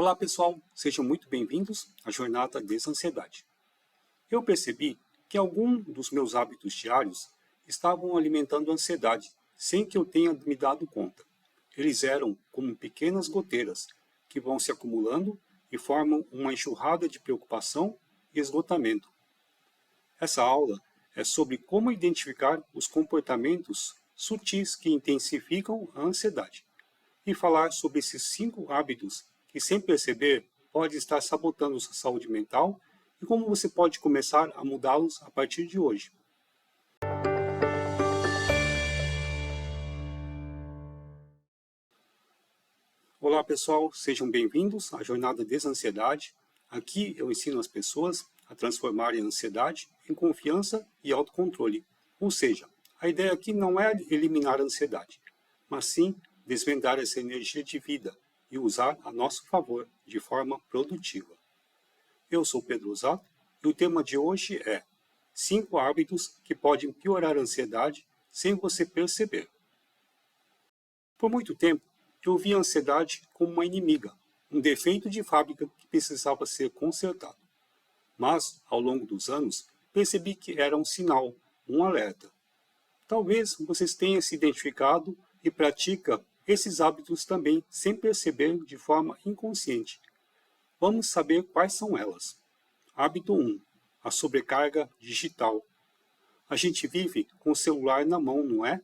Olá pessoal, sejam muito bem-vindos à Jornada Desansiedade. Eu percebi que alguns dos meus hábitos diários estavam alimentando a ansiedade, sem que eu tenha me dado conta. Eles eram como pequenas goteiras que vão se acumulando e formam uma enxurrada de preocupação e esgotamento. Essa aula é sobre como identificar os comportamentos sutis que intensificam a ansiedade e falar sobre esses 5 hábitos que, sem perceber, pode estar sabotando sua saúde mental e como você pode começar a mudá-los a partir de hoje. Olá pessoal, sejam bem-vindos à Jornada Desansiedade. Aqui eu ensino as pessoas a transformarem a ansiedade em confiança e autocontrole. Ou seja, a ideia aqui não é eliminar a ansiedade, mas sim desvendar essa energia de vida e usar a nosso favor de forma produtiva. Eu sou Pedro Osato e o tema de hoje é 5 hábitos que podem piorar a ansiedade sem você perceber. Por muito tempo, eu vi a ansiedade como uma inimiga, um defeito de fábrica que precisava ser consertado. Mas, ao longo dos anos, percebi que era um sinal, um alerta. Talvez vocês tenham se identificado e pratica esses hábitos também sem perceber de forma inconsciente. Vamos saber quais são elas. Hábito 1. A sobrecarga digital. A gente vive com o celular na mão, não é?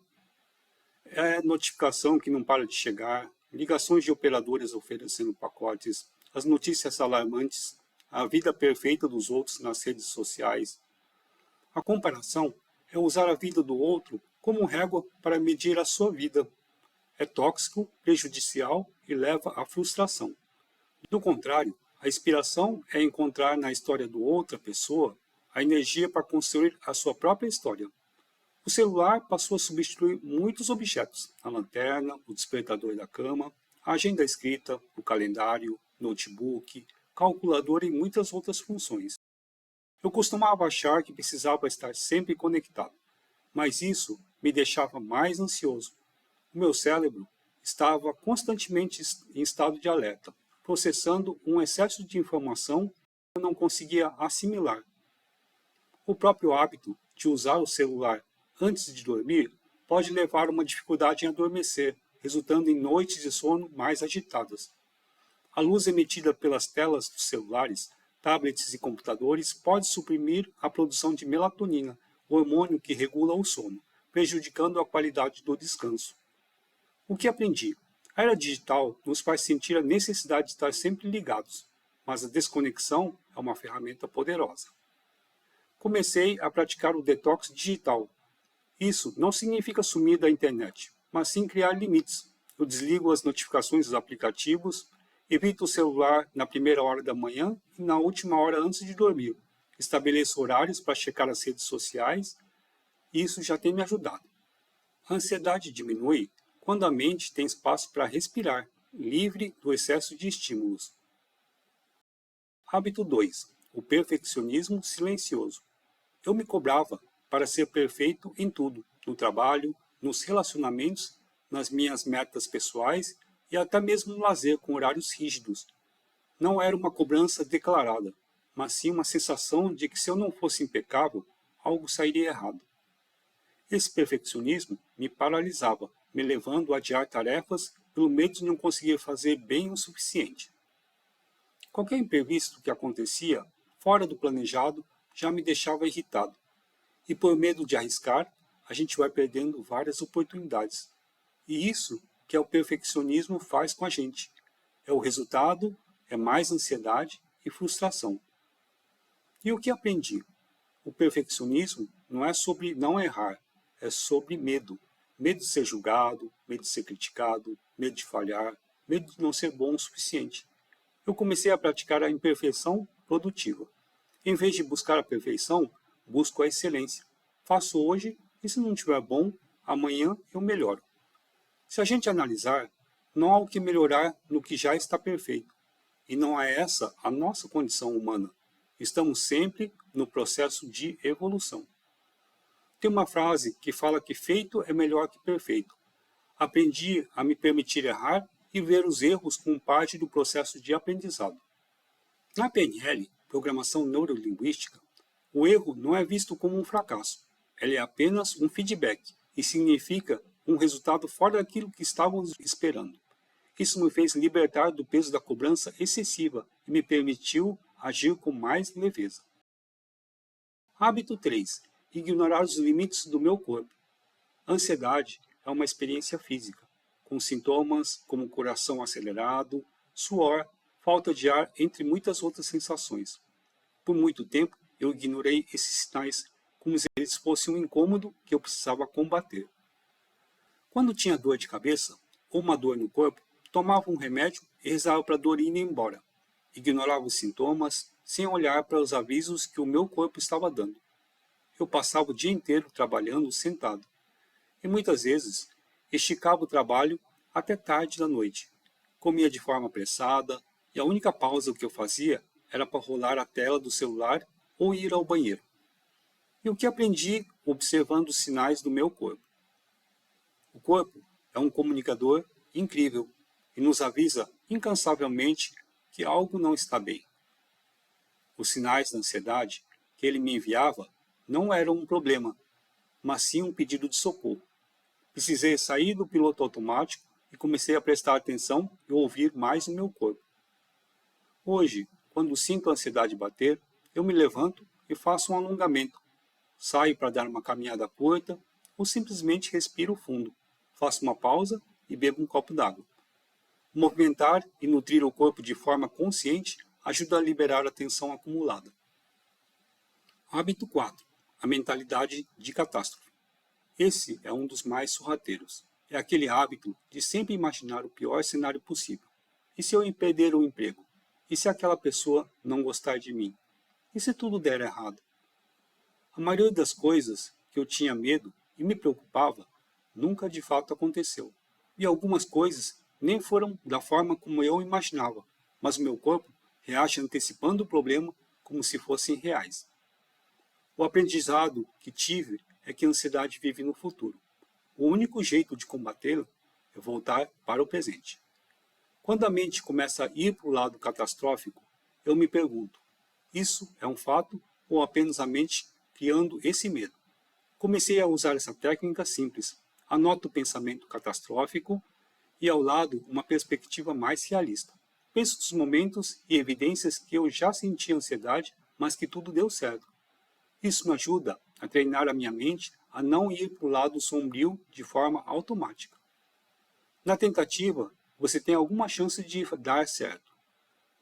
É notificação que não para de chegar, ligações de operadoras oferecendo pacotes, as notícias alarmantes, a vida perfeita dos outros nas redes sociais. A comparação é usar a vida do outro como régua para medir a sua vida. É tóxico, prejudicial e leva à frustração. Do contrário, a inspiração é encontrar na história do outra pessoa a energia para construir a sua própria história. O celular passou a substituir muitos objetos, a lanterna, o despertador da cama, a agenda escrita, o calendário, notebook, calculadora e muitas outras funções. Eu costumava achar que precisava estar sempre conectado, mas isso me deixava mais ansioso. O meu cérebro estava constantemente em estado de alerta, processando um excesso de informação que eu não conseguia assimilar. O próprio hábito de usar o celular antes de dormir pode levar a uma dificuldade em adormecer, resultando em noites de sono mais agitadas. A luz emitida pelas telas dos celulares, tablets e computadores pode suprimir a produção de melatonina, o hormônio que regula o sono, prejudicando a qualidade do descanso. O que aprendi? A era digital nos faz sentir a necessidade de estar sempre ligados, mas a desconexão é uma ferramenta poderosa. Comecei a praticar o detox digital. Isso não significa sumir da internet, mas sim criar limites. Eu desligo as notificações dos aplicativos, evito o celular na primeira hora da manhã e na última hora antes de dormir. Estabeleço horários para checar as redes sociais e isso já tem me ajudado. A ansiedade diminui quando a mente tem espaço para respirar, livre do excesso de estímulos. Hábito 2. O perfeccionismo silencioso. Eu me cobrava para ser perfeito em tudo, no trabalho, nos relacionamentos, nas minhas metas pessoais e até mesmo no lazer com horários rígidos. Não era uma cobrança declarada, mas sim uma sensação de que se eu não fosse impecável, algo sairia errado. Esse perfeccionismo me paralisava, me levando a adiar tarefas pelo medo de não conseguir fazer bem o suficiente. Qualquer imprevisto que acontecia, fora do planejado, já me deixava irritado. E por medo de arriscar, a gente vai perdendo várias oportunidades. E isso que é o perfeccionismo faz com a gente. O resultado é mais ansiedade e frustração. E o que aprendi? O perfeccionismo não é sobre não errar, é sobre medo. Medo de ser julgado, medo de ser criticado, medo de falhar, medo de não ser bom o suficiente. Eu comecei a praticar a imperfeição produtiva. Em vez de buscar a perfeição, busco a excelência. Faço hoje e se não estiver bom, amanhã eu melhoro. Se a gente analisar, não há o que melhorar no que já está perfeito. E não é essa a nossa condição humana. Estamos sempre no processo de evolução. Tem uma frase que fala que feito é melhor que perfeito. Aprendi a me permitir errar e ver os erros como parte do processo de aprendizado. Na PNL, Programação Neurolinguística, o erro não é visto como um fracasso, ele é apenas um feedback e significa um resultado fora daquilo que estávamos esperando. Isso me fez libertar do peso da cobrança excessiva e me permitiu agir com mais leveza. Hábito 3. Ignorar os limites do meu corpo. A ansiedade é uma experiência física, com sintomas como coração acelerado, suor, falta de ar, entre muitas outras sensações. Por muito tempo, eu ignorei esses sinais como se eles fossem um incômodo que eu precisava combater. Quando tinha dor de cabeça ou uma dor no corpo, tomava um remédio e rezava para a dor ir embora. Ignorava os sintomas, sem olhar para os avisos que o meu corpo estava dando. Eu passava o dia inteiro trabalhando sentado. E muitas vezes, esticava o trabalho até tarde da noite. Comia de forma apressada e a única pausa que eu fazia era para rolar a tela do celular ou ir ao banheiro. E o que aprendi observando os sinais do meu corpo? O corpo é um comunicador incrível e nos avisa incansavelmente que algo não está bem. Os sinais da ansiedade que ele me enviava não eram um problema, mas sim um pedido de socorro. Precisei sair do piloto automático e comecei a prestar atenção e ouvir mais o meu corpo. Hoje, quando sinto a ansiedade bater, eu me levanto e faço um alongamento. Saio para dar uma caminhada curta ou simplesmente respiro fundo. Faço uma pausa e bebo um copo d'água. Movimentar e nutrir o corpo de forma consciente ajuda a liberar a tensão acumulada. Hábito 4. A mentalidade de catástrofe. Esse é um dos mais sorrateiros. É aquele hábito de sempre imaginar o pior cenário possível. E se eu perder o emprego? E se aquela pessoa não gostar de mim? E se tudo der errado? A maioria das coisas que eu tinha medo e me preocupava nunca de fato aconteceu. E algumas coisas nem foram da forma como eu imaginava, mas o meu corpo reage antecipando o problema como se fossem reais. O aprendizado que tive é que a ansiedade vive no futuro. O único jeito de combatê-la é voltar para o presente. Quando a mente começa a ir para o lado catastrófico, eu me pergunto, isso é um fato ou apenas a mente criando esse medo? Comecei a usar essa técnica simples. Anoto o pensamento catastrófico e ao lado uma perspectiva mais realista. Penso nos momentos e evidências que eu já senti ansiedade, mas que tudo deu certo. Isso me ajuda a treinar a minha mente a não ir para o lado sombrio de forma automática. Na tentativa, você tem alguma chance de dar certo.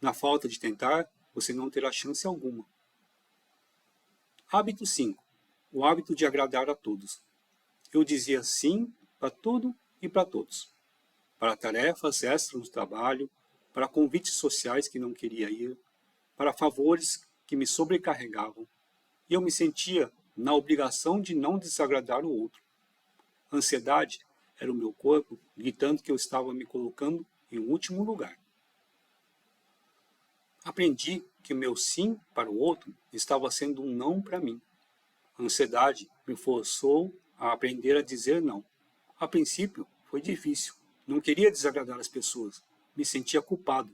Na falta de tentar, você não terá chance alguma. Hábito 5. O hábito de agradar a todos. Eu dizia sim para tudo e para todos. Para tarefas extras no trabalho, para convites sociais que não queria ir, para favores que me sobrecarregavam. E eu me sentia na obrigação de não desagradar o outro. A ansiedade era o meu corpo gritando que eu estava me colocando em último lugar. Aprendi que o meu sim para o outro estava sendo um não para mim. A ansiedade me forçou a aprender a dizer não. A princípio, foi difícil. Não queria desagradar as pessoas. Me sentia culpado.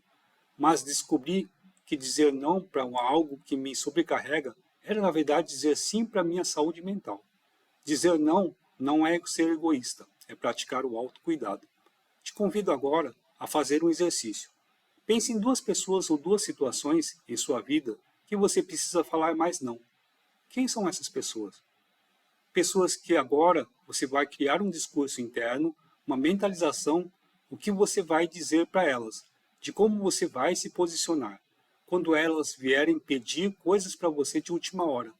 Mas descobri que dizer não para algo que me sobrecarrega era, na verdade, dizer sim para a minha saúde mental. Dizer não não é ser egoísta, é praticar o autocuidado. Te convido agora a fazer um exercício. Pense em 2 pessoas ou 2 situações em sua vida que você precisa falar mais não. Quem são essas pessoas? Pessoas que agora você vai criar um discurso interno, uma mentalização, o que você vai dizer para elas, de como você vai se posicionar. Quando elas vierem pedir coisas para você de última hora,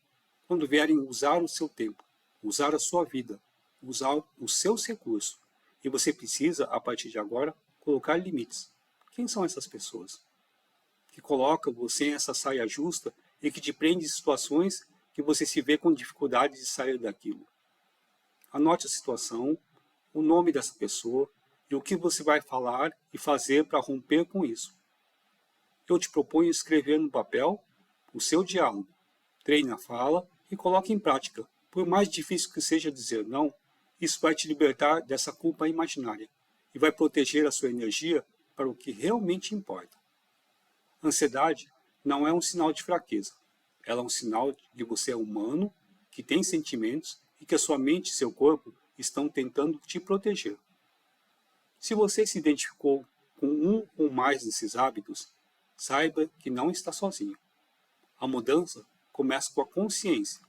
quando vierem usar o seu tempo, usar a sua vida, usar os seus recursos, e você precisa, a partir de agora, colocar limites. Quem são essas pessoas? Que colocam você em essa saia justa e que te prende em situações que você se vê com dificuldade de sair daquilo. Anote a situação, o nome dessa pessoa e o que você vai falar e fazer para romper com isso. Eu te proponho escrever no papel o seu diálogo. Treine a fala e coloque em prática. Por mais difícil que seja dizer não, isso vai te libertar dessa culpa imaginária e vai proteger a sua energia para o que realmente importa. Ansiedade não é um sinal de fraqueza. Ela é um sinal de que você é humano, que tem sentimentos e que a sua mente e seu corpo estão tentando te proteger. Se você se identificou com um ou mais desses hábitos, saiba que não está sozinho. A mudança começa com a consciência.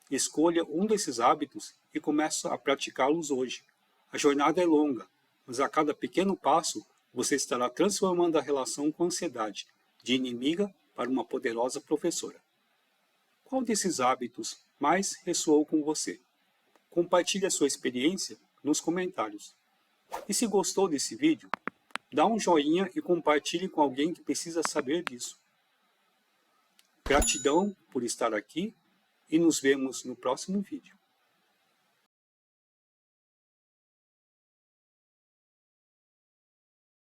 Escolha um desses hábitos e comece a praticá-los hoje. A jornada é longa, mas a cada pequeno passo você estará transformando a relação com a ansiedade, de inimiga para uma poderosa professora. Qual desses hábitos mais ressoou com você? Compartilhe a sua experiência nos comentários. E se gostou desse vídeo, dá um joinha e compartilhe com alguém que precisa saber disso. Gratidão por estar aqui e nos vemos no próximo vídeo.